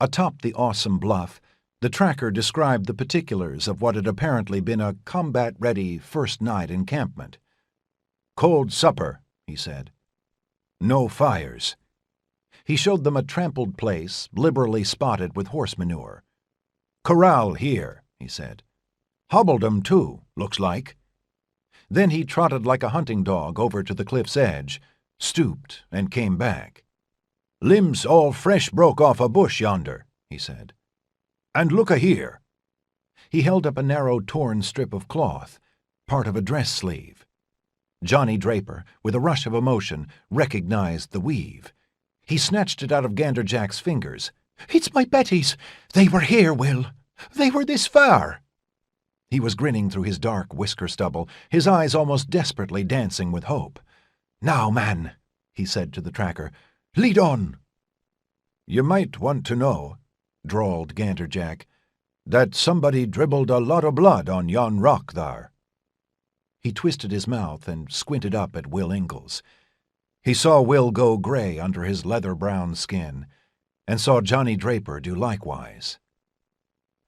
Atop the awesome bluff, the tracker described the particulars of what had apparently been a combat-ready first-night encampment. "Cold supper," he said. "No fires." He showed them a trampled place, liberally spotted with horse manure. "Corral here," he said. "Hobbled 'em, too, looks like." Then he trotted like a hunting dog over to the cliff's edge, stooped, and came back. "Limbs all fresh broke off a bush yonder," he said. "And look-a here." He held up a narrow torn strip of cloth, part of a dress sleeve. Johnny Draper, with a rush of emotion, recognized the weave. He snatched it out of Gander Jack's fingers. "It's my Betty's! They were here, Will! They were this far!" He was grinning through his dark whisker stubble, his eyes almost desperately dancing with hope. "Now, man," he said to the tracker, "lead on." "You might want to know," drawled Gander Jack, "that somebody dribbled a lot of blood on yon rock thar." He twisted his mouth and squinted up at Will Ingles. He saw Will go gray under his leather-brown skin, and saw Johnny Draper do likewise.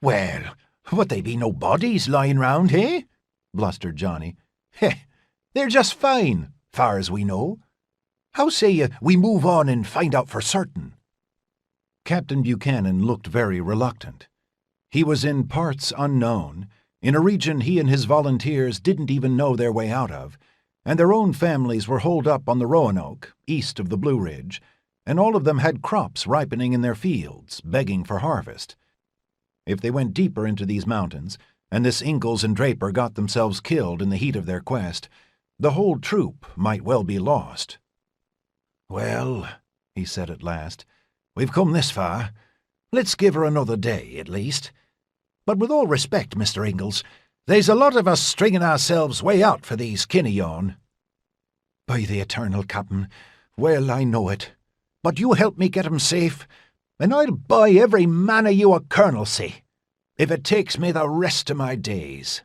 "Well, but they be no bodies lying round, eh?" blustered Johnny. "Heh, they're just fine, far as we know. How say you we move on and find out for certain?" Captain Buchanan looked very reluctant. He was in parts unknown, in a region he and his volunteers didn't even know their way out of, and their own families were holed up on the Roanoke, east of the Blue Ridge, and all of them had crops ripening in their fields, begging for harvest. If they went deeper into these mountains, and this Ingles and Draper got themselves killed in the heat of their quest, the whole troop might well be lost. "Well," he said at last, "we've come this far. Let's give her another day, at least. But with all respect, Mr. Ingles, there's a lot of us stringing ourselves way out for these kin of yourn." "By the eternal, Captain, well I know it. But you help me get 'em safe, and I'll buy every man of you a colonelcy, if it takes me the rest of my days."